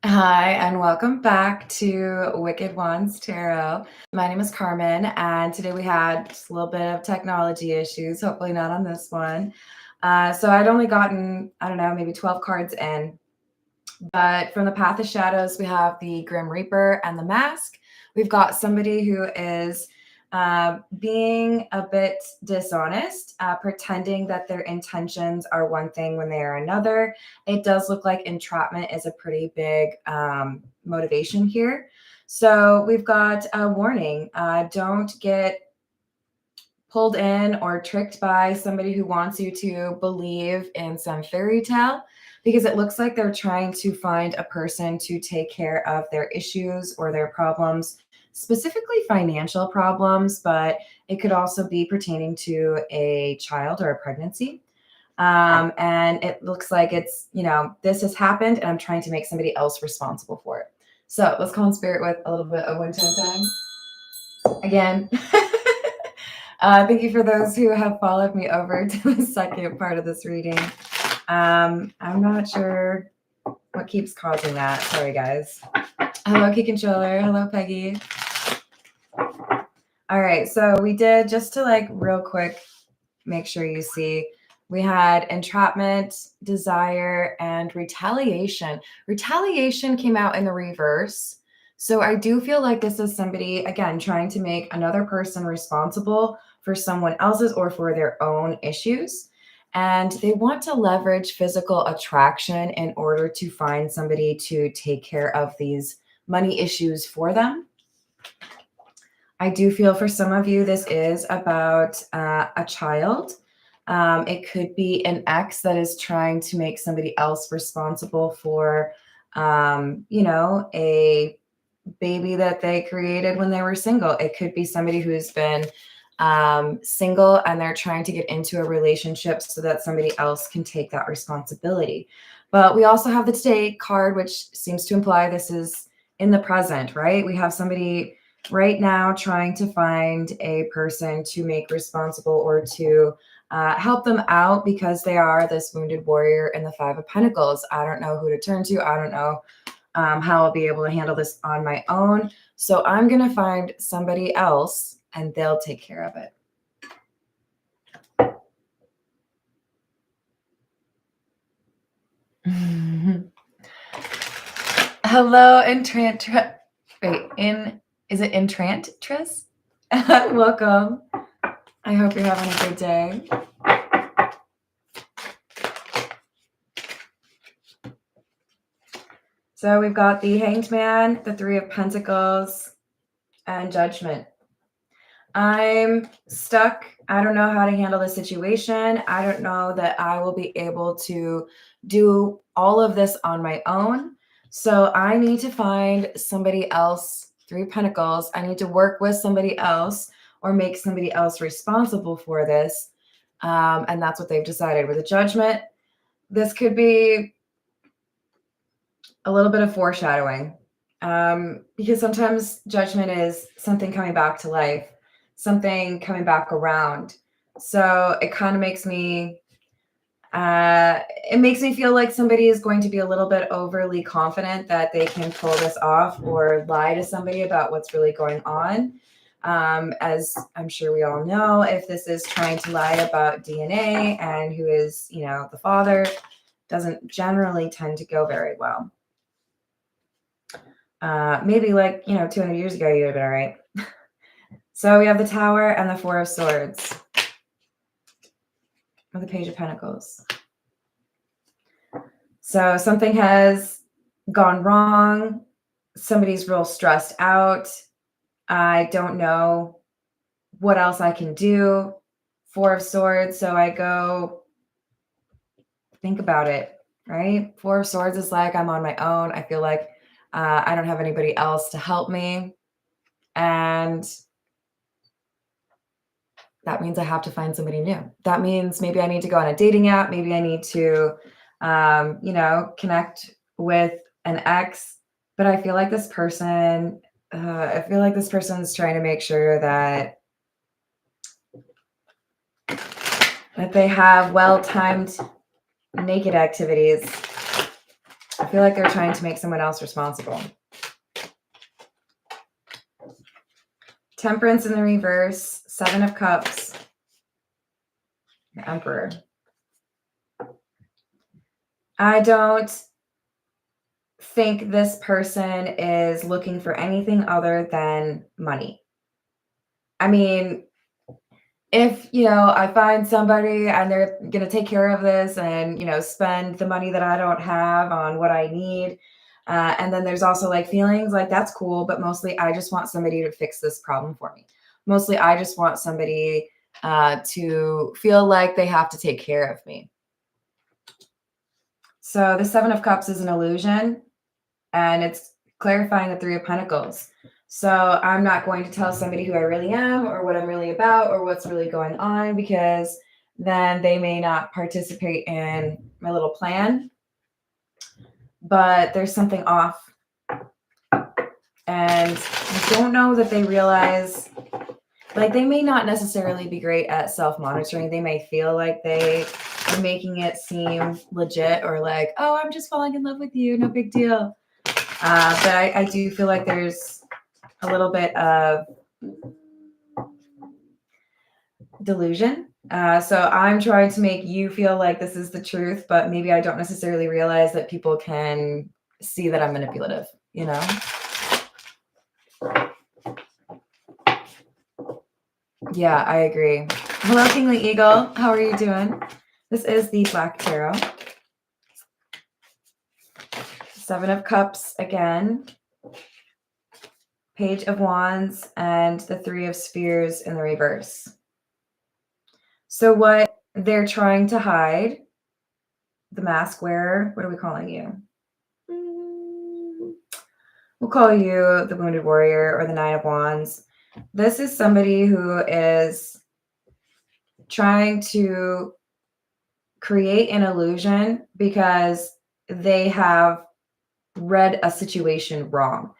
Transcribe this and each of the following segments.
Hi, and welcome back to Wicked Ones Tarot. My name is Carmen, and today we had just a little bit of technology issues, hopefully not on this one. So I'd only gotten, I don't know, maybe 12 cards in. But from the Path of Shadows, we have the Grim Reaper and the Mask. We've got somebody who is being a bit dishonest, pretending that their intentions are one thing when they are another. It does look like entrapment is a pretty big motivation here. So we've got a warning. Don't get pulled in or tricked by somebody who wants you to believe in some fairy tale, because it looks like they're trying to find a person to take care of their issues or their problems, specifically financial problems, but it could also be pertaining to a child or a pregnancy. And it looks like it's, this has happened and I'm trying to make somebody else responsible for it. So let's call in spirit with a little bit of one time again. Thank you for those who have followed me over to the second part of this reading. I'm not sure what keeps causing that. Sorry, guys. Hello, Key Controller. Hello, Peggy. All right, so we did, just to real quick, make sure you see, we had entrapment, desire, and retaliation. Retaliation came out in the reverse. So I do feel like this is somebody, again, trying to make another person responsible for someone else's or for their own issues. And they want to leverage physical attraction in order to find somebody to take care of these money issues for them. I do feel for some of you, this is about a child. It could be an ex that is trying to make somebody else responsible for, a baby that they created when they were single. It could be somebody who's been single and they're trying to get into a relationship so that somebody else can take that responsibility. But we also have the Today card, which seems to imply this is in the present, right? We have somebody right now trying to find a person to make responsible or to help them out because they are this wounded warrior in the Five of Pentacles. I don't know who to turn to. I don't know how I'll be able to handle this on my own. So I'm going to find somebody else and they'll take care of it. Hello, is it Entrantress? Welcome. I hope you're having a good day. So we've got the Hanged Man, the Three of Pentacles, and Judgment. I'm stuck. I don't know how to handle the situation. I don't know that I will be able to do all of this on my own. So I need to find somebody else, Three of Pentacles. I need to work with somebody else or make somebody else responsible for this. And that's what they've decided with the Judgment. This could be a little bit of foreshadowing, because sometimes judgment is something coming back to life, something coming back around. So it kind of makes me, feel like somebody is going to be a little bit overly confident that they can pull this off or lie to somebody about what's really going on. As I'm sure we all know, if this is trying to lie about DNA and who is, the father, doesn't generally tend to go very well. Maybe 200 years ago, you'd have been all right. So we have the Tower and the Four of Swords. Or the Page of Pentacles. So something has gone wrong. Somebody's real stressed out. I don't know what else I can do. Four of Swords. So I go think about it, right? Four of Swords is like I'm on my own. I feel like I don't have anybody else to help me. And that means I have to find somebody new. That means maybe I need to go on a dating app. Maybe I need to, connect with an ex. But I feel like this person, is trying to make sure that they have well-timed naked activities. I feel like they're trying to make someone else responsible. Temperance in the reverse, 7 of Cups, the Emperor. I don't think this person is looking for anything other than money. I mean, if, I find somebody and they're going to take care of this and, spend the money that I don't have on what I need. And then there's also like feelings like that's cool, but mostly I just want somebody to fix this problem for me. Mostly I just want somebody to feel like they have to take care of me. So the 7 of Cups is an illusion, and it's clarifying the 3 of Pentacles. So I'm not going to tell somebody who I really am or what I'm really about or what's really going on, because then they may not participate in my little plan. But there's something off. And I don't know that they realize, like, they may not necessarily be great at self-monitoring. They may feel like they are making it seem legit or like, oh, I'm just falling in love with you, no big deal. But I do feel like there's a little bit of delusion. So I'm trying to make you feel like this is the truth, but maybe I don't necessarily realize that people can see that I'm manipulative, Yeah, I agree. Hello, Kingly Eagle. How are you doing? This is the Black Tarot. 7 of Cups again. Page of Wands and the 3 of Spheres in the reverse. So what they're trying to hide, the mask wearer, what are we calling you? We'll call you the Wounded Warrior or the 9 of Wands. This is somebody who is trying to create an illusion because they have read a situation wrong.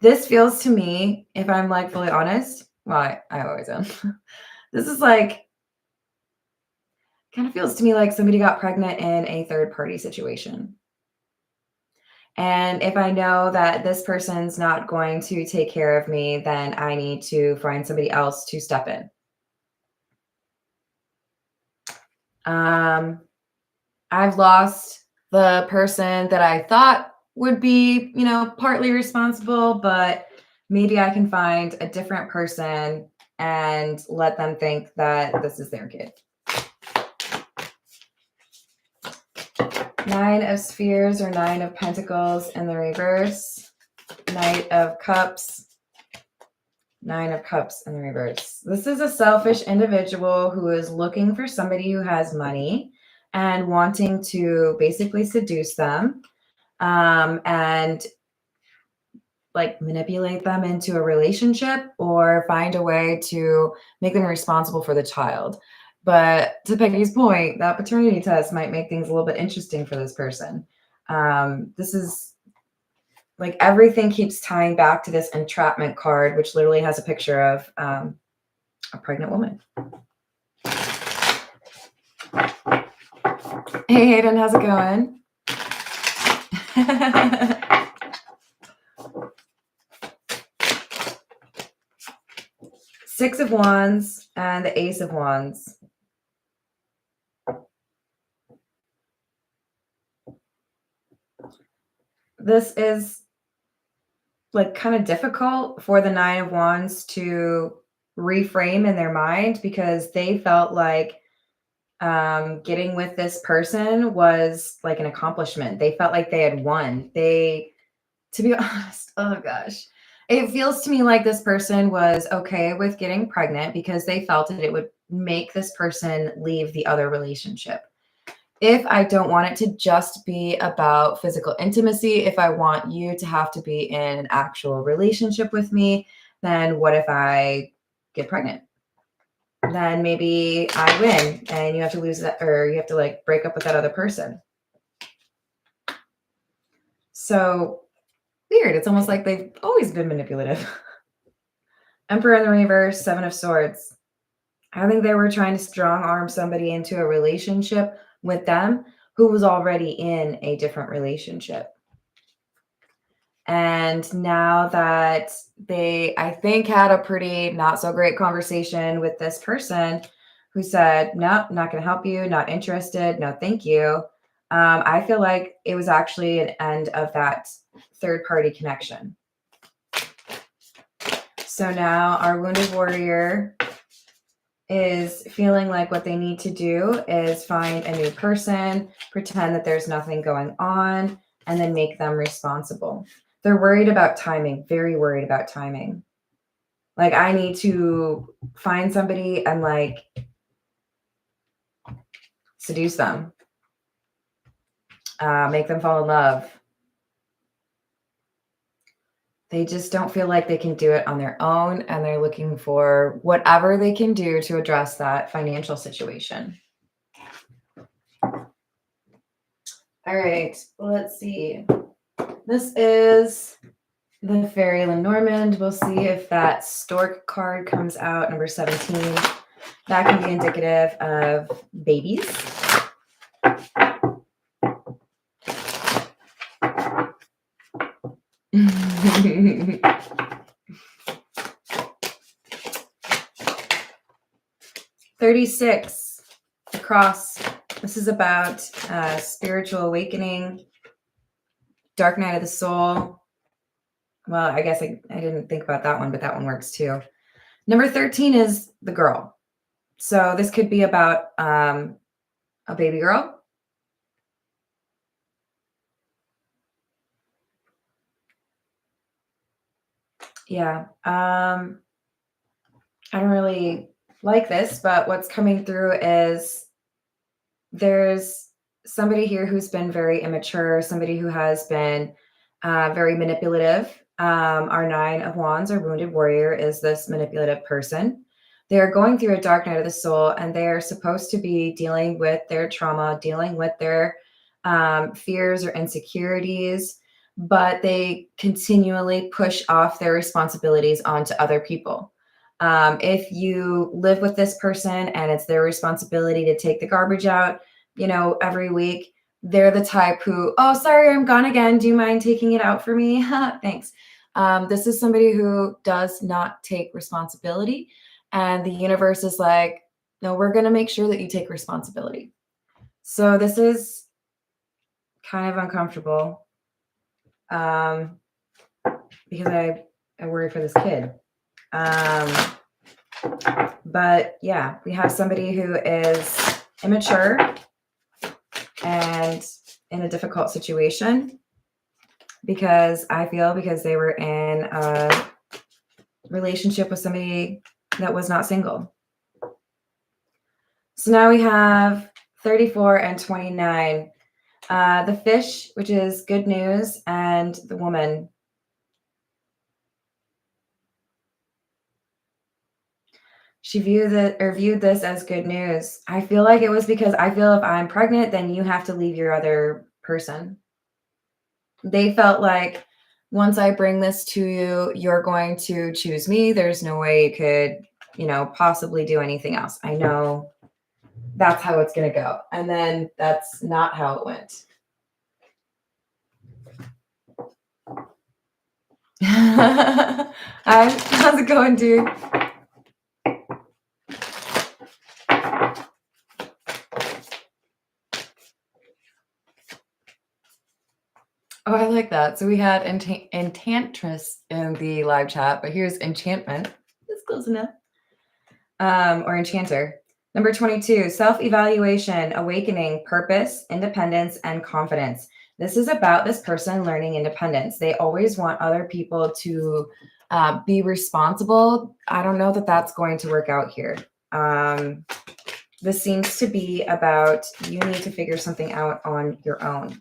This feels to me, if I'm like fully honest, well, I always am. This is like, kind of feels to me like somebody got pregnant in a third party situation. And if I know that this person's not going to take care of me, then I need to find somebody else to step in. I've lost the person that I thought would be, partly responsible, but maybe I can find a different person and let them think that this is their kid. 9 of Spheres or 9 of Pentacles in the reverse. Knight of Cups. 9 of Cups in the reverse. This is a selfish individual who is looking for somebody who has money and wanting to basically seduce them and like manipulate them into a relationship or find a way to make them responsible for the child. But to Peggy's point, that paternity test might make things a little bit interesting for this person. This is like everything keeps tying back to this entrapment card, which literally has a picture of a pregnant woman. Hey, Hayden, how's it going? 6 of Wands and the Ace of Wands. This is like kind of difficult for the 9 of Wands to reframe in their mind because they felt like getting with this person was like an accomplishment. They felt like they had won. To be honest, oh gosh, it feels to me like this person was okay with getting pregnant because they felt that it would make this person leave the other relationship. If I don't want it to just be about physical intimacy, if I want you to have to be in an actual relationship with me, then what if I get pregnant? Then maybe I win and you have to lose that, or you have to like break up with that other person. So weird. It's almost like they've always been manipulative. Emperor in the reverse, 7 of Swords. I think they were trying to strong arm somebody into a relationship with them who was already in a different relationship. And now that they, I think, had a pretty not so great conversation with this person who said, no, not going to help you, not interested, no, thank you. I feel like it was actually an end of that third party connection. So now our wounded warrior is feeling like what they need to do is find a new person, pretend that there's nothing going on, and then make them responsible. They're worried about timing, very worried about timing. Like, I need to find somebody and like seduce them, make them fall in love. They just don't feel like they can do it on their own, and they're looking for whatever they can do to address that financial situation. All right, let's see. This is the Fairy Lenormand. We'll see if that stork card comes out, number 17. That can be indicative of babies. $36 across. This is about spiritual awakening, dark night of the soul. Well, I guess I didn't think about that one, but that one works too. Number 13 is the girl. So this could be about a baby girl. Yeah. I don't really like this, but what's coming through is there's somebody here who's been very immature, somebody who has been very manipulative. Our 9 of Wands, or wounded warrior, is this manipulative person. They're going through a dark night of the soul, and they're supposed to be dealing with their trauma, dealing with their fears or insecurities, but they continually push off their responsibilities onto other people. If you live with this person and it's their responsibility to take the garbage out, every week, they're the type who, oh, sorry, I'm gone again. Do you mind taking it out for me? Thanks. This is somebody who does not take responsibility. And the universe is like, no, we're going to make sure that you take responsibility. So this is kind of uncomfortable because I worry for this kid. But yeah, we have somebody who is immature and in a difficult situation because they were in a relationship with somebody that was not single. So now we have 34 and 29. The fish, which is good news, and the woman. She viewed this as good news. I feel like it was because I feel if I'm pregnant, then you have to leave your other person. They felt like once I bring this to you, you're going to choose me. There's no way you could, possibly do anything else. I know that's how it's going to go. And then that's not how it went. How's it going, dude? Oh, I like that. So we had enchantress in the live chat, but here's enchantment. It's close enough. Or enchanter. Number 22, self-evaluation, awakening, purpose, independence, and confidence. This is about this person learning independence. They always want other people to be responsible. I don't know that that's going to work out here. This seems to be about you need to figure something out on your own.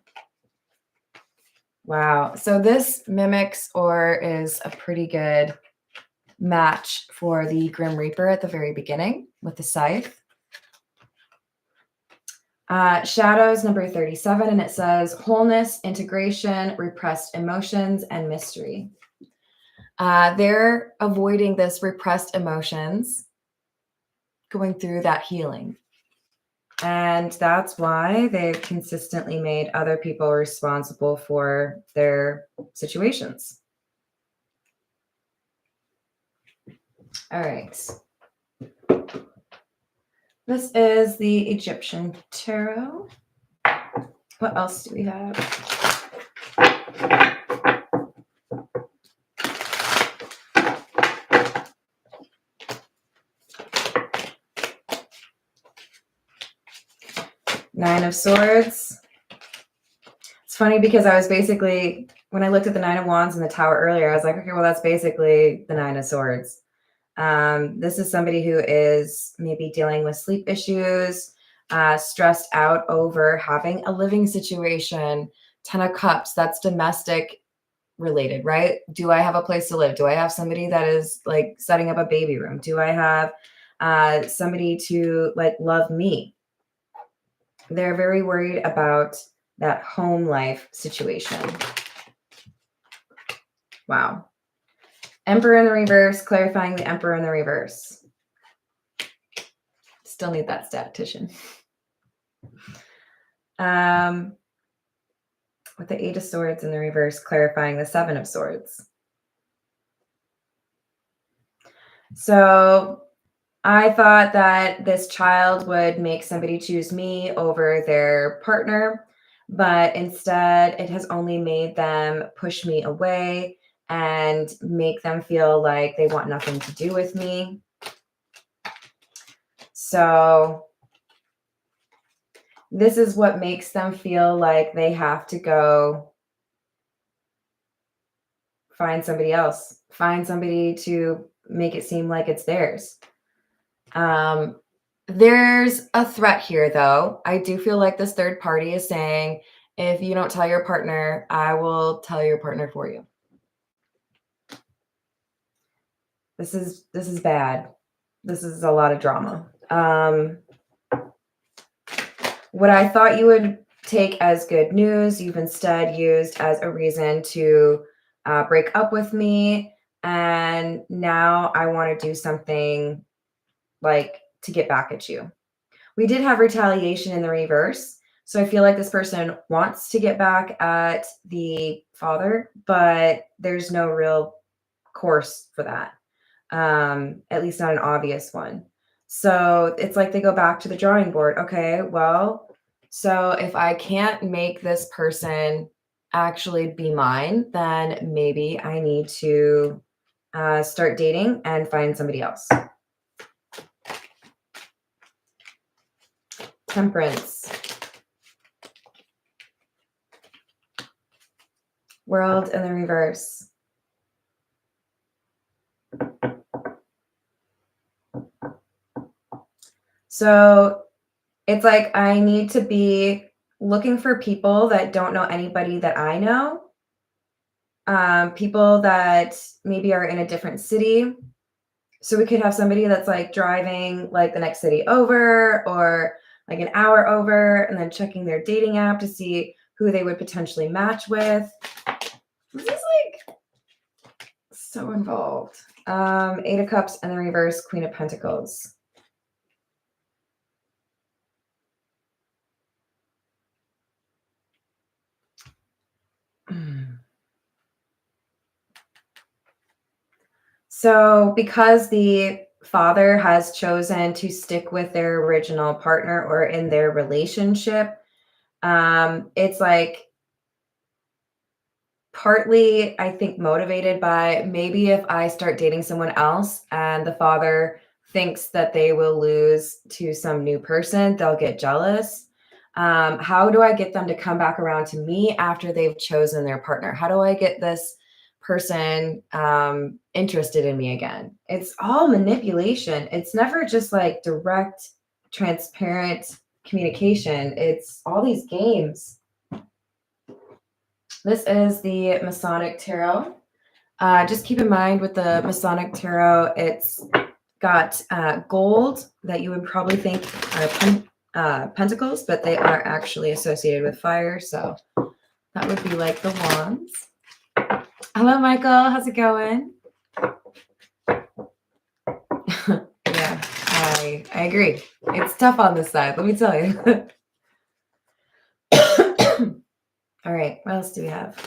Wow. So this mimics or is a pretty good match for the Grim Reaper at the very beginning with the scythe. Shadows, number 37, and it says wholeness, integration, repressed emotions, and mystery. They're avoiding this repressed emotions, going through that healing. And that's why they've consistently made other people responsible for their situations. All right. This is the Egyptian tarot. What else do we have? Nine of Swords. It's funny because I was basically, when I looked at the Nine of Wands and the Tower earlier, I was like, okay, well, that's basically the Nine of Swords. This is somebody who is maybe dealing with sleep issues, stressed out over having a living situation. 10 of Cups, that's domestic related, right? Do I have a place to live? Do I have somebody that is like setting up a baby room? Do I have somebody to like love me? They're very worried about that home life situation. Wow. Emperor in the reverse, clarifying the Emperor in the reverse. Still need that statistician. With the Eight of Swords in the reverse, clarifying the Seven of Swords. So I thought that this child would make somebody choose me over their partner, but instead it has only made them push me away and make them feel like they want nothing to do with me. So this is what makes them feel like they have to go find somebody else, find somebody to make it seem like it's theirs. There's a threat here, though. I do feel like this third party is saying, if you don't tell your partner, I will tell your partner for you. This is bad. This is a lot of drama. What I thought you would take as good news, you've instead used as a reason to break up with me. And now I want to do something like to get back at you. We did have retaliation in the reverse. So I feel like this person wants to get back at the father, but there's no real course for that. At least not an obvious one. So it's like they go back to the drawing board. Okay, well, so if I can't make this person actually be mine, then maybe I need to start dating and find somebody else. Temperance. World in the reverse. So it's like I need to be looking for people that don't know anybody that I know. People that maybe are in a different city. So we could have somebody that's like driving like the next city over or like an hour over and then checking their dating app to see who they would potentially match with. This is like so involved. Eight of Cups and the reverse, Queen of Pentacles. So because the father has chosen to stick with their original partner or in their relationship, it's like partly, I think, motivated by maybe if I start dating someone else and the father thinks that they will lose to some new person, they'll get jealous. How do I get them to come back around to me after they've chosen their partner? How do I get this person interested in me again? It's all manipulation. It's never just like direct, transparent communication. It's all these games. This is the Masonic Tarot. Just keep in mind with the Masonic Tarot, it's got gold that you would probably think are pentacles, but they are actually associated with fire. So that would be like the wands. Hello, Michael. How's it going? Yeah, I agree. It's tough on this side, let me tell you. All right, what else do we have?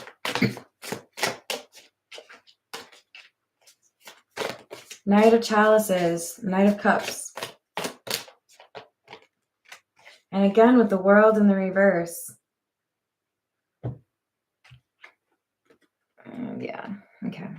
Knight of Chalices, Knight of Cups. And again, with the World in the reverse. Yeah, okay.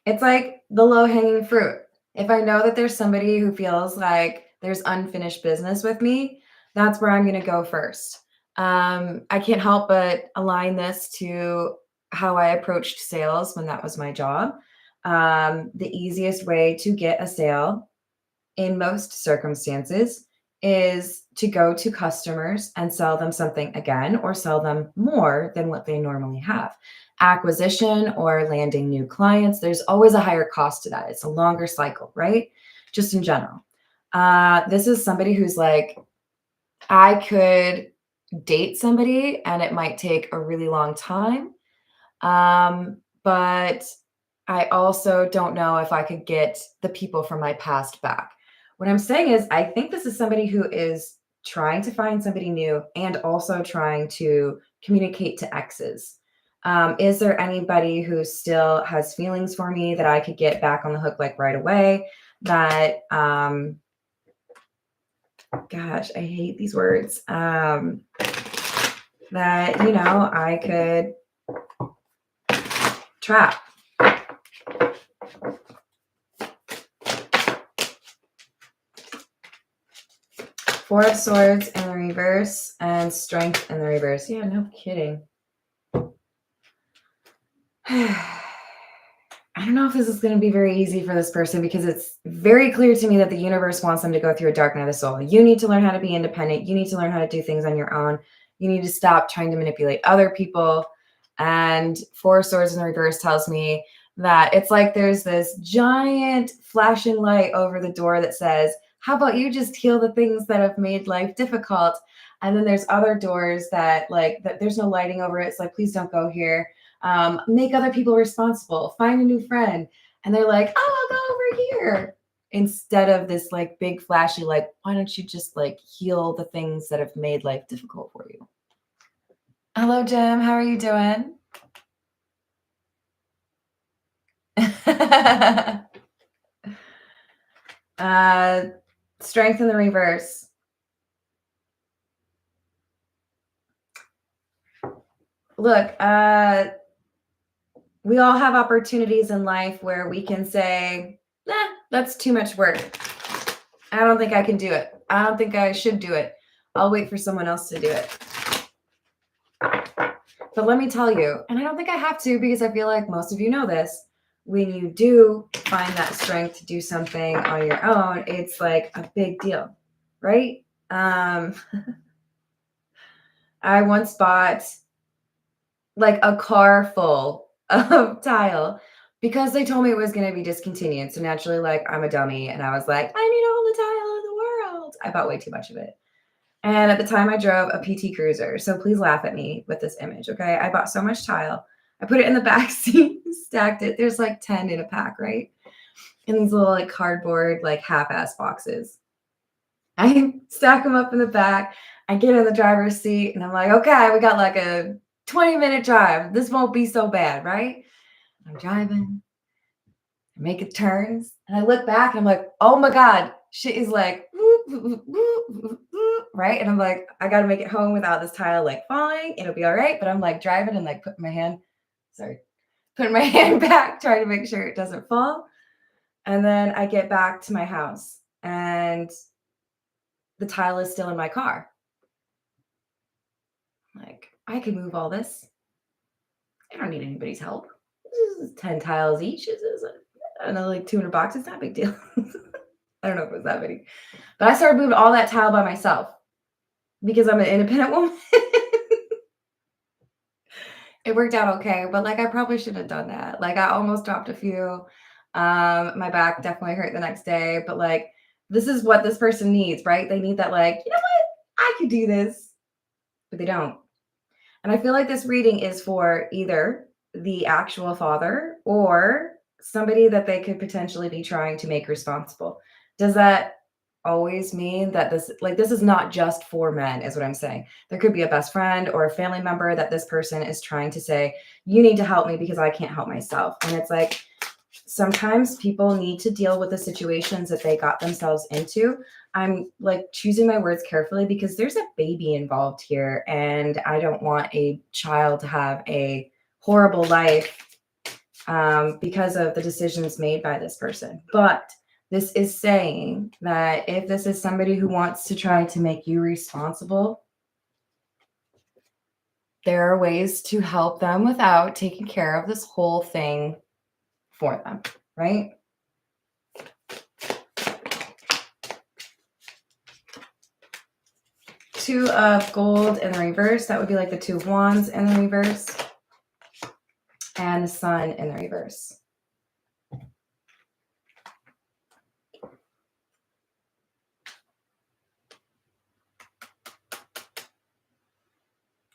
It's like the low-hanging fruit. If I know that there's somebody who feels like there's unfinished business with me, that's where I'm going to go first. I can't help but align this to how I approached sales when that was my job. The easiest way to get a sale in most circumstances is to go to customers and sell them something again or sell them more than what they normally have. Acquisition or landing new clients, there's always a higher cost to that. It's a longer cycle, right? Just in general. This is somebody who's like, I could date somebody and it might take a really long time. But I also don't know if I could get the people from my past back. What I'm saying is, I think this is somebody who is trying to find somebody new and also trying to communicate to exes. Is there anybody who still has feelings for me that I could get back on the hook like right away? That, gosh, I hate these words. That, I could trap. Four of Swords in the reverse and Strength in the reverse. Yeah, no kidding. I don't know if this is going to be very easy for this person because it's very clear to me that the universe wants them to go through a dark night of the soul. You need to learn how to be independent. You need to learn how to do things on your own. You need to stop trying to manipulate other people. And Four of Swords in the reverse tells me that it's like there's this giant flashing light over the door that says, how about you just heal the things that have made life difficult? And then there's other doors that there's no lighting over it. It's like, please don't go here. Make other people responsible, find a new friend. And they're like, oh, I'll go over here. Instead of this like big flashy, like, why don't you just like heal the things that have made life difficult for you? Hello, Jim. How are you doing? Strength in the reverse. Look, we all have opportunities in life where we can say, that's too much work. I don't think I can do it. I don't think I should do it. I'll wait for someone else to do it. But let me tell you, and I don't think I have to because I feel like most of you know this, when you do find that strength to do something on your own, it's like a big deal, right? I once bought like a car full of tile because they told me it was going to be discontinued. So naturally, like, I'm a dummy. And I was like, I need all the tile in the world. I bought way too much of it. And at the time I drove a PT Cruiser. So please laugh at me with this image. Okay. I bought so much tile. I put it in the back seat, stacked it. There's like 10 in a pack, right? In these little like cardboard, like half-ass boxes. I stack them up in the back. I get in the driver's seat and I'm like, okay, we got like a 20-minute drive. This won't be so bad, right? I'm driving, I make it turns, and I look back and I'm like, oh my God, shit is like, whoop, whoop, whoop, whoop, whoop, right? And I'm like, I got to make it home without this tile like falling. It'll be all right. But I'm like driving and like putting my hand back, trying to make sure it doesn't fall. And then I get back to my house and the tile is still in my car. I'm like, I can move all this. I don't need anybody's help. This is 10 tiles each. This is, I don't know, like 200 bucks. It's not a big deal. I don't know if it was that many. But I started moving all that tile by myself because I'm an independent woman. It worked out okay, but like I probably should have done that. Like I almost dropped a few. My back definitely hurt the next day, but like this is what this person needs, right? They need that like, you know what? I could do this, but they don't. And I feel like this reading is for either the actual father or somebody that they could potentially be trying to make responsible. Does that always mean that this is not just for men, is what I'm saying? There could be a best friend or a family member that this person is trying to say, you need to help me because I can't help myself. And it's like, sometimes people need to deal with the situations that they got themselves into. I'm like choosing my words carefully because there's a baby involved here, and I don't want a child to have a horrible life because of the decisions made by this person. But this is saying that if this is somebody who wants to try to make you responsible, there are ways to help them without taking care of this whole thing for them, right? Two of gold in the reverse. That would be like the two of wands in the reverse. And the sun in the reverse.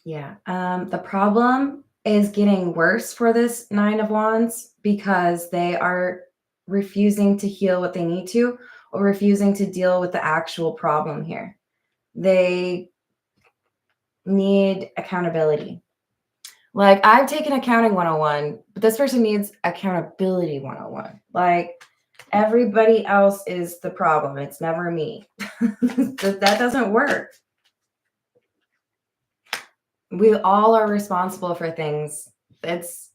Yeah. The problem is getting worse for this Nine of Wands because they are refusing to heal what they need to, or refusing to deal with the actual problem here. They need accountability. Like, I've taken accounting 101, but this person needs accountability 101. Like, everybody else is the problem. It's never me. That doesn't work. We all are responsible for things. It's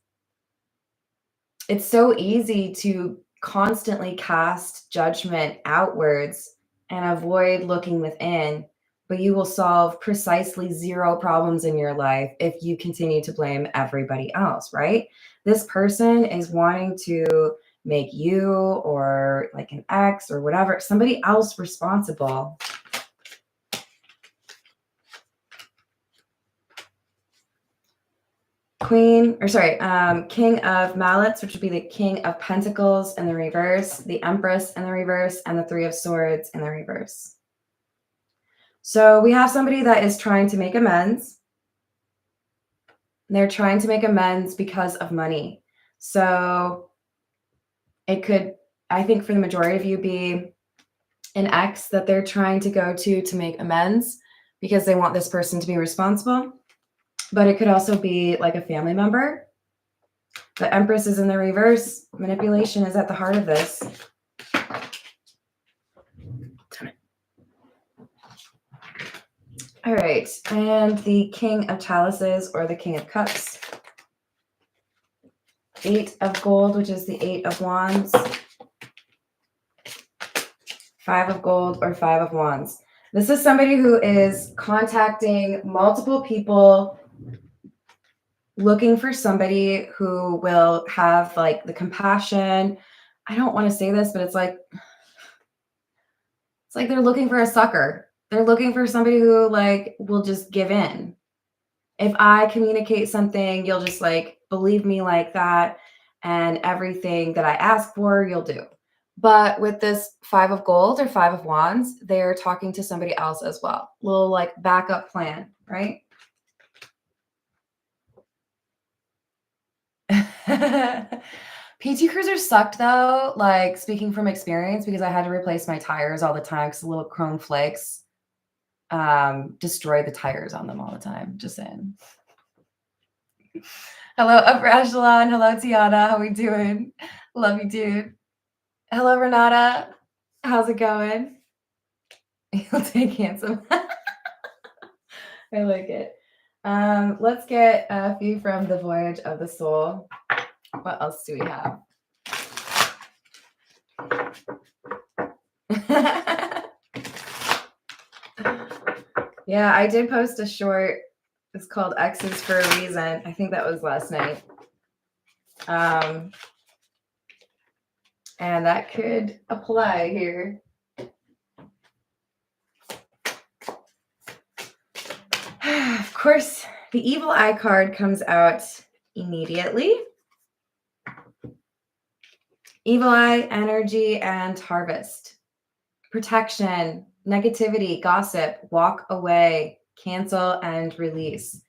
so easy to constantly cast judgment outwards and avoid looking within, but you will solve precisely 0 problems in your life if you continue to blame everybody else, right? This person is wanting to make you, or like an ex or whatever, somebody else responsible. King of Mallets, which would be the King of Pentacles in the reverse, the Empress in the reverse, and the Three of Swords in the reverse. So we have somebody that is trying to make amends. They're trying to make amends because of money. So it could, I think for the majority of you, be an ex that they're trying to go to make amends because they want this person to be responsible. But it could also be like a family member. The Empress is in the reverse. Manipulation is at the heart of this. All right. And the King of Chalices, or the King of Cups. 8 of Gold, which is the 8 of Wands. 5 of Gold, or 5 of Wands. This is somebody who is contacting multiple people, looking for somebody who will have like the compassion. I don't want to say this, but it's like they're looking for a sucker. They're looking for somebody who like will just give in. If I communicate something, you'll just like believe me like that, and everything that I ask for, you'll do. But with this 5 of Gold or 5 of Wands, they're talking to somebody else as well. Little like backup plan, right? PT Cruisers sucked though, like speaking from experience, because I had to replace my tires all the time because the little chrome flakes destroy the tires on them all the time. Just saying. Hello, Upper Echelon. Hello, Tiana. How we doing? Love you, dude. Hello, Renata. How's it going? You'll take handsome. I like it. Let's get a few from the Voyage of the Soul. What else do we have? Yeah, I did post a short. It's called X's for a Reason. I think that was last night. And that could apply here. Of course, the Evil Eye card comes out immediately. Evil Eye, energy, and harvest. Protection, negativity, gossip, walk away, cancel, and release.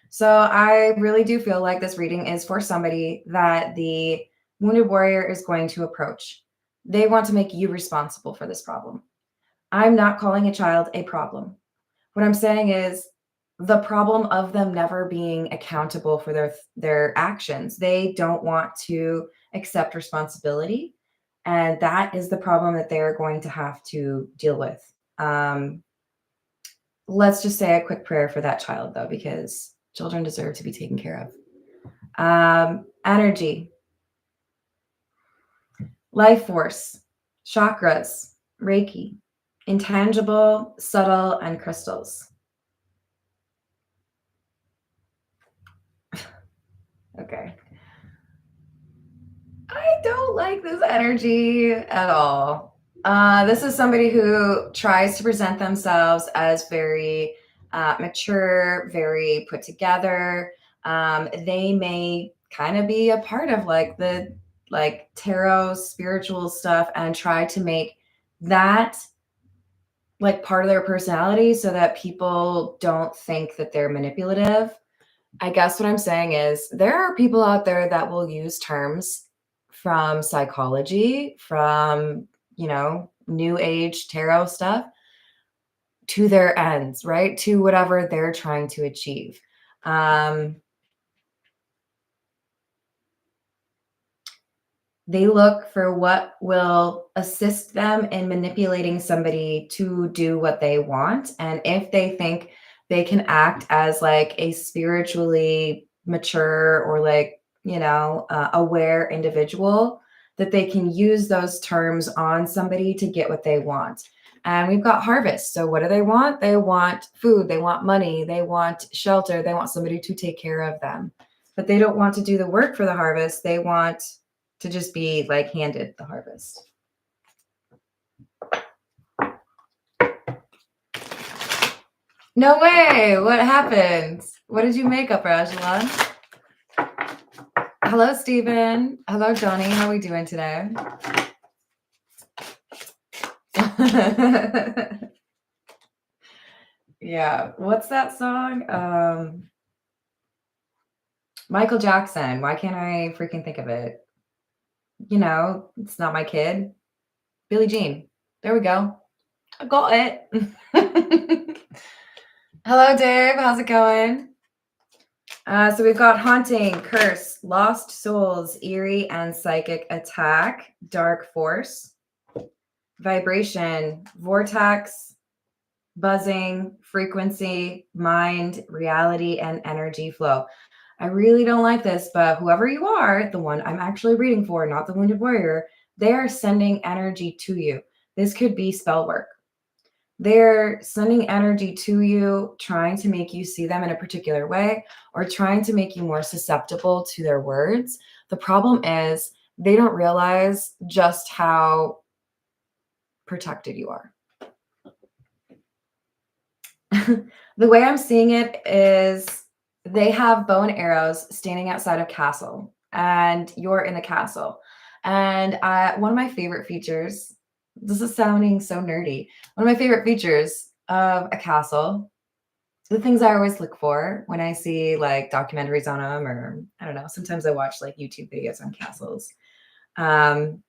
So I really do feel like this reading is for somebody that the Wounded Warrior is going to approach. They want to make you responsible for this problem. I'm not calling a child a problem. What I'm saying is the problem of them never being accountable for their actions. They don't want to accept responsibility. And that is the problem that they're going to have to deal with. Let's just say a quick prayer for that child, though, because children deserve to be taken care of. Energy, life force, chakras, Reiki, intangible, subtle, and crystals. Okay. I don't like this energy at all. This is somebody who tries to present themselves as very mature, very put together. They may kind of be a part of like the tarot spiritual stuff and try to make that like part of their personality so that people don't think that they're manipulative. I guess what I'm saying is there are people out there that will use terms from psychology, from, new age tarot stuff to their ends, right? To whatever they're trying to achieve. They look for what will assist them in manipulating somebody to do what they want. And if they think they can act as like a spiritually mature or like, aware individual, that they can use those terms on somebody to get what they want. And we've got harvest. So what do they want? They want food, they want money, they want shelter, they want somebody to take care of them. But they don't want to do the work for the harvest. They want to just be like handed the harvest. No way. What happened? What did you make up, Rajala? Hello, Stephen. Hello, Johnny. How are we doing today? Yeah. What's that song? Michael Jackson. Why can't I freaking think of it? It's not my kid. Billie Jean. There we go. I got it. Hello, Dave. How's it going? So we've got haunting, curse, lost souls, eerie and psychic attack, dark force, vibration, vortex, buzzing, frequency, mind, reality, and energy flow. I really don't like this, but whoever you are, the one I'm actually reading for, not the Wounded Warrior, they are sending energy to you. This could be spell work. They're sending energy to you, trying to make you see them in a particular way or trying to make you more susceptible to their words. The problem is they don't realize just how protected you are. The way I'm seeing it is they have bow and arrows standing outside of castle and you're in the castle. And one of my favorite features, this is sounding so nerdy. One of my favorite features of a castle, the things I always look for when I see like documentaries on them, or I don't know, sometimes I watch like YouTube videos on castles.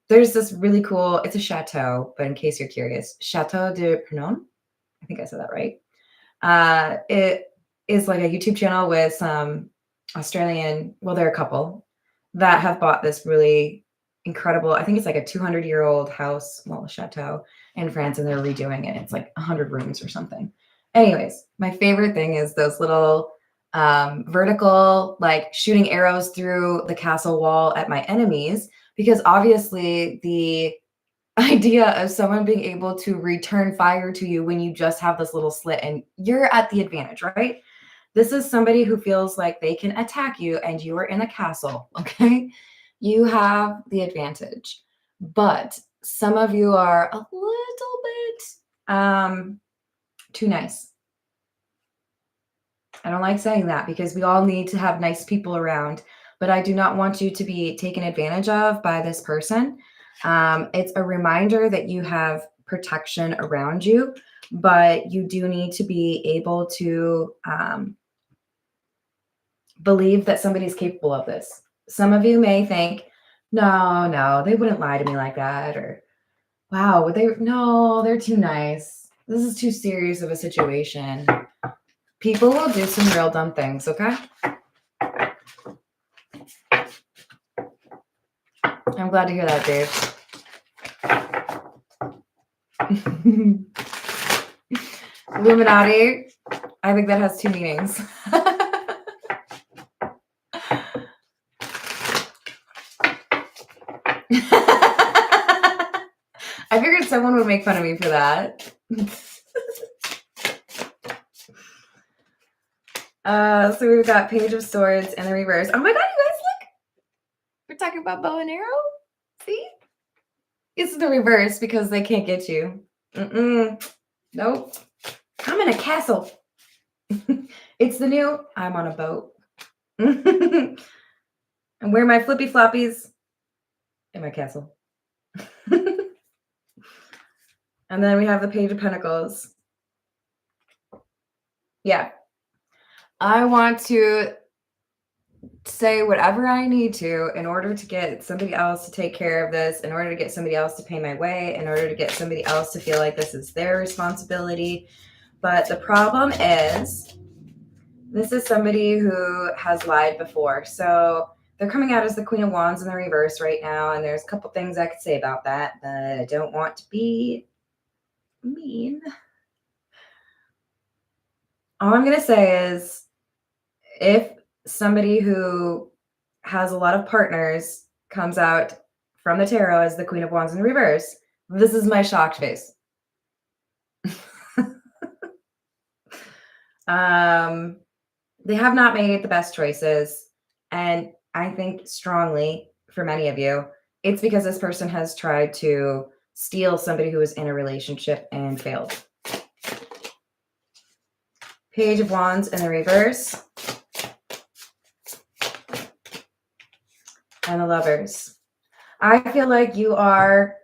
There's this really cool, it's a chateau, but in case you're curious, Chateau de Pernon. I think I said that right. It is like a YouTube channel with some Australian, well, they're a couple that have bought this really incredible, I think it's like a 200-year-old house, well, a chateau in France, and they're redoing it. It's like 100 rooms or something. Anyways, my favorite thing is those little vertical, like shooting arrows through the castle wall at my enemies, because obviously the idea of someone being able to return fire to you when you just have this little slit and you're at the advantage, right? This is somebody who feels like they can attack you and you are in a castle, okay? You have the advantage. But some of you are a little bit too nice. I don't like saying that because we all need to have nice people around, but I do not want you to be taken advantage of by this person. It's a reminder that you have protection around you, but you do need to be able to believe that somebody's capable of this. Some of you may think, no, they wouldn't lie to me like that, or wow, no, they're too nice. This is too serious of a situation. People will do some real dumb things, okay? I'm glad to hear that, Dave. Illuminati, I think that has two meanings. I figured someone would make fun of me for that. So we've got Page of Swords in the reverse. Oh my god, you guys, look! We're talking about bow and arrow? See? It's the reverse because they can't get you. Nope. I'm in a castle. It's the new, I'm on a boat. And where are my flippy floppies? In my castle. And then we have the Page of Pentacles. Yeah. I want to say whatever I need to in order to get somebody else to take care of this, in order to get somebody else to pay my way, in order to get somebody else to feel like this is their responsibility. But the problem is, this is somebody who has lied before. So they're coming out as the Queen of Wands in the reverse right now. And there's a couple things I could say about that, but I don't want to be mean. All I'm going to say is, if somebody who has a lot of partners comes out from the tarot as the Queen of Wands in the reverse, this is my shocked face. They have not made the best choices. And I think strongly for many of you, it's because this person has tried to steal somebody who was in a relationship and failed. Page of Wands in the reverse. And the Lovers. I feel like you are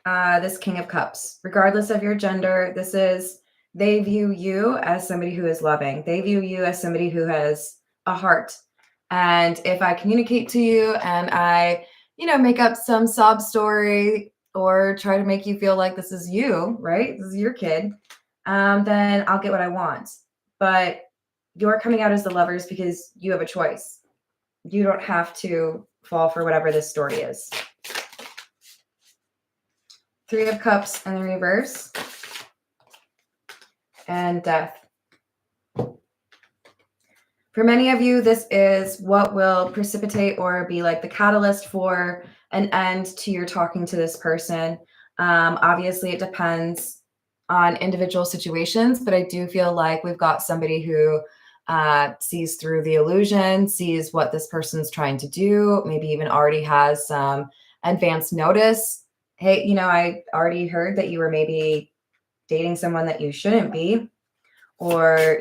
this King of Cups. Regardless of your gender, they view you as somebody who is loving. They view you as somebody who has a heart. And if I communicate to you and I, make up some sob story or try to make you feel like this is you, right? This is your kid, then I'll get what I want. But you're coming out as the Lovers because you have a choice. You don't have to fall for whatever this story is. Three of Cups in the reverse. And Death. For many of you, this is what will precipitate or be like the catalyst for an end to your talking to this person. Obviously, it depends on individual situations, but I do feel like we've got somebody who sees through the illusion, sees what this person's trying to do, maybe even already has some advance notice. Hey, I already heard that you were maybe dating someone that you shouldn't be, or,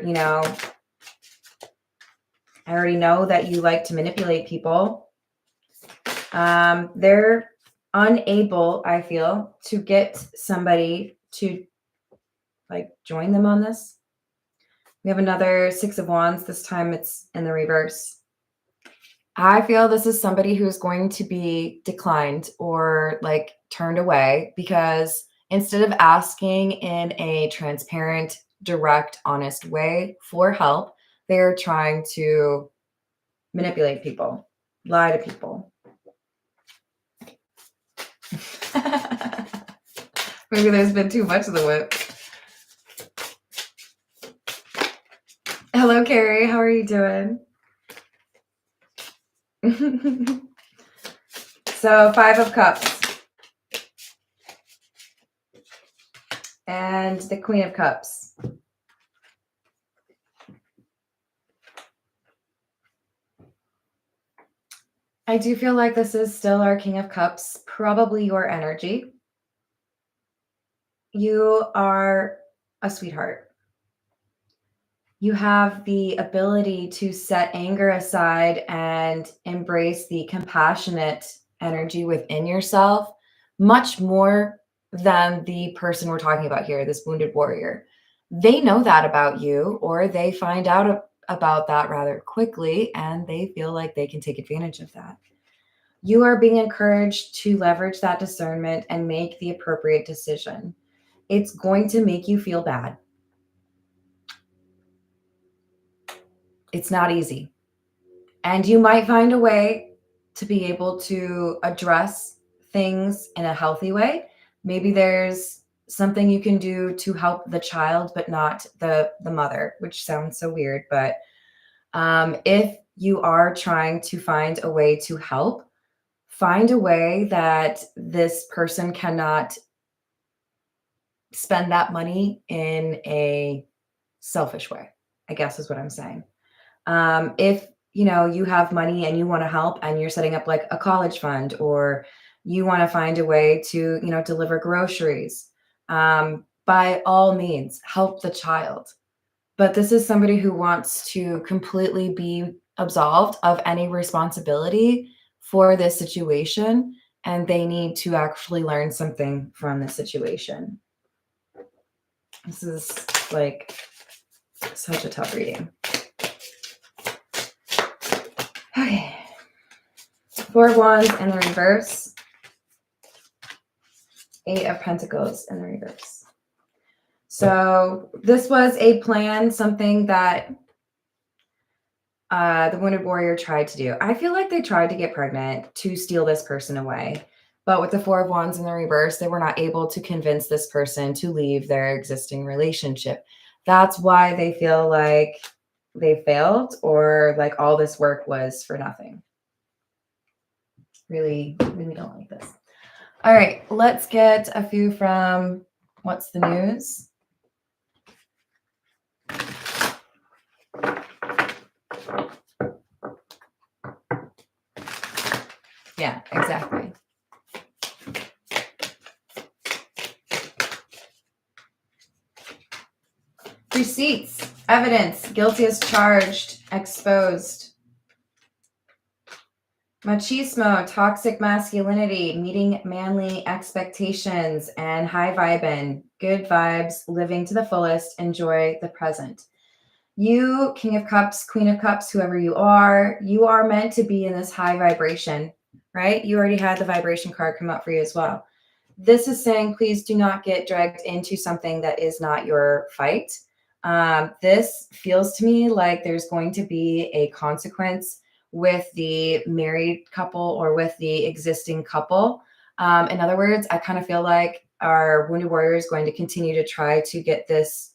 I already know that you like to manipulate people. They're unable, I feel, to get somebody to join them on this. We have another Six of Wands. This time it's in the reverse. I feel this is somebody who is going to be declined or turned away because instead of asking in a transparent, direct, honest way for help, they're trying to manipulate people, lie to people. Maybe there's been too much of the whip. Hello, Carrie. How are you doing? So, Five of Cups. And the Queen of Cups. I do feel like this is still our King of Cups, probably your energy. You are a sweetheart. You have the ability to set anger aside and embrace the compassionate energy within yourself, much more than the person we're talking about here, this wounded warrior. They know that about you, or they find out about that rather quickly, and they feel like they can take advantage of that. You are being encouraged to leverage that discernment and make the appropriate decision. It's going to make you feel bad. It's not easy. And you might find a way to be able to address things in a healthy way. Maybe there's something you can do to help the child, but not the mother, which sounds so weird. But if you are trying to find a way to help, find a way that this person cannot spend that money in a selfish way, I guess is what I'm saying. If you have money and you want to help and you're setting up like a college fund, or you want to find a way to deliver groceries, by all means help the child. But this is somebody who wants to completely be absolved of any responsibility for this situation, and they need to actually learn something from this situation. This is like such a tough reading. Okay. Four of Wands in the reverse. Eight of Pentacles in the reverse. So this was a plan, something that the Wounded Warrior tried to do. I feel like they tried to get pregnant to steal this person away. But with the Four of Wands in the reverse, they were not able to convince this person to leave their existing relationship. That's why they feel like they failed, or like all this work was for nothing. Really, really don't like this. All right, let's get a few from What's the News? Yeah, exactly. Receipts, evidence, guilty as charged, exposed. Machismo, toxic masculinity, meeting manly expectations, and high vibin', good vibes, living to the fullest, enjoy the present. You, King of Cups, Queen of Cups, whoever you are meant to be in this high vibration, right? You already had the vibration card come up for you as well. This is saying, please do not get dragged into something that is not your fight. This feels to me like there's going to be a consequence with the married couple or with the existing couple. In other words, I kind of feel like our Wounded Warrior is going to continue to try to get this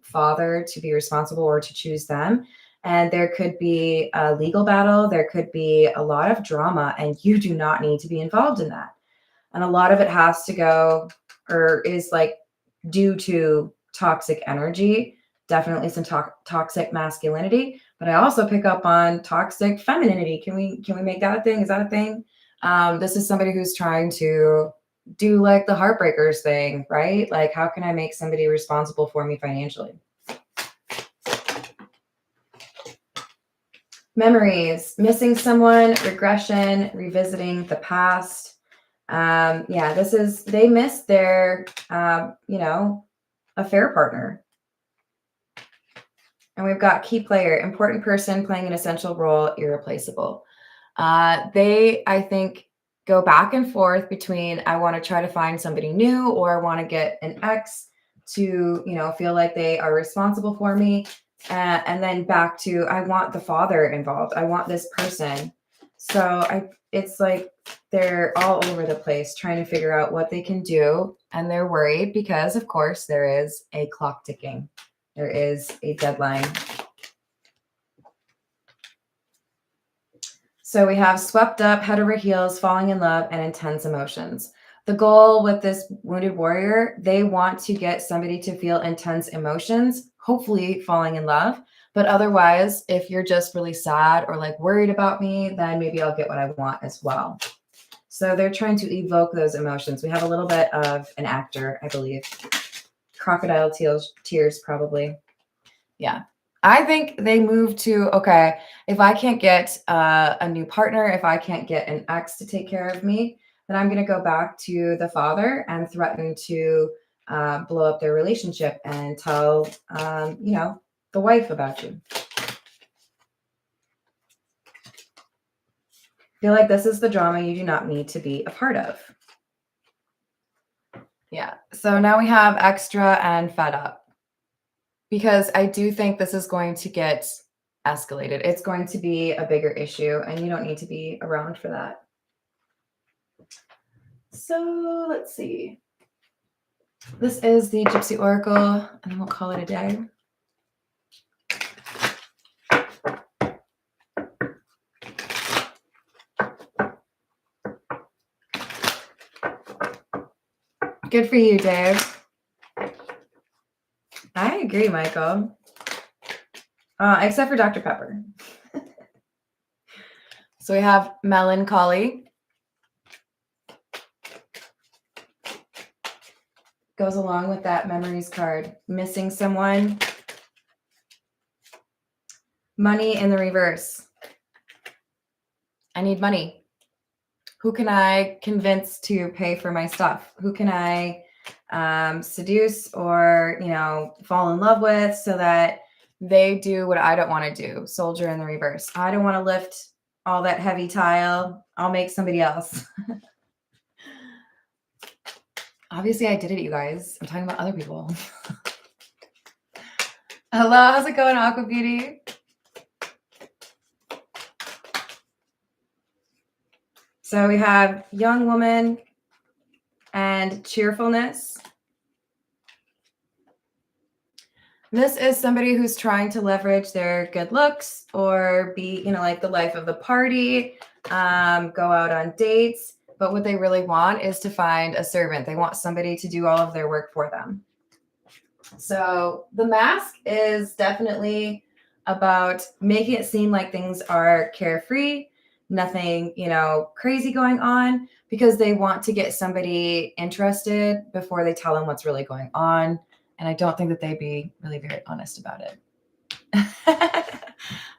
father to be responsible or to choose them. And there could be a legal battle. There could be a lot of drama, and you do not need to be involved in that. And a lot of it has to go, or is like due to toxic energy, definitely some toxic masculinity, but I also pick up on toxic femininity. Can we make that a thing? Is that a thing? This is somebody who's trying to do like the heartbreakers thing, right? Like, how can I make somebody responsible for me financially? Memories, missing someone, regression, revisiting the past. Yeah, they missed their, affair partner. And we've got key player, important person playing an essential role, irreplaceable. They, I think, go back and forth between, I want to try to find somebody new, or I want to get an ex to, feel like they are responsible for me. And then back to, I want the father involved. I want this person. So it's like they're all over the place trying to figure out what they can do. And they're worried because, of course, there is a clock ticking. There is a deadline. So we have swept up, head over heels, falling in love, and intense emotions. The goal with this Wounded Warrior, they want to get somebody to feel intense emotions, hopefully falling in love. But otherwise, if you're just really sad or like worried about me, then maybe I'll get what I want as well. So they're trying to evoke those emotions. We have a little bit of an actor, I believe. Crocodile tears, probably. Yeah. I think they move to, okay, if I can't get a new partner, if I can't get an ex to take care of me, then I'm going to go back to the father and threaten to blow up their relationship and tell, the wife about you. I feel like this is the drama you do not need to be a part of. Yeah. So now we have extra and fed up, because I do think this is going to get escalated. It's going to be a bigger issue, and you don't need to be around for that. So let's see. This is the Gypsy Oracle, and then we'll call it a day. Good for you, Dave. I agree, Michael. Except for Dr. Pepper. So we have melancholy. Goes along with that memories card. Missing someone. Money in the reverse. I need money. Who can I convince to pay for my stuff? Who can I seduce or, fall in love with so that they do what I don't want to do? Soldier in the reverse. I don't want to lift all that heavy tile. I'll make somebody else. Obviously, I did it, you guys. I'm talking about other people. Hello, how's it going, Aqua Beauty? So we have young woman and cheerfulness. This is somebody who's trying to leverage their good looks or be, like the life of the party, go out on dates. But what they really want is to find a servant. They want somebody to do all of their work for them. So the mask is definitely about making it seem like things are carefree, nothing, crazy going on, because they want to get somebody interested before they tell them what's really going on. And I don't think that they'd be really very honest about it.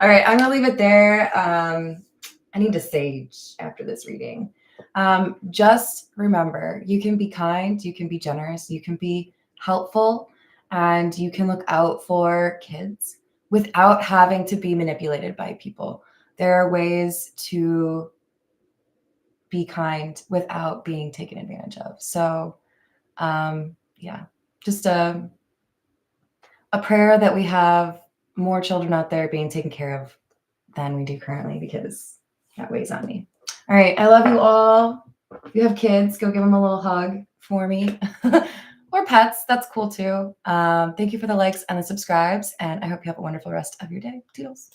All right, I'm going to leave it there. I need to sage after this reading. Just remember, you can be kind, you can be generous, you can be helpful, and you can look out for kids without having to be manipulated by people. There are ways to be kind without being taken advantage of. So, just a prayer that we have more children out there being taken care of than we do currently, because that weighs on me. All right. I love you all. If you have kids, go give them a little hug for me. Or pets. That's cool too. Thank you for the likes and the subscribes. And I hope you have a wonderful rest of your day. Toodles.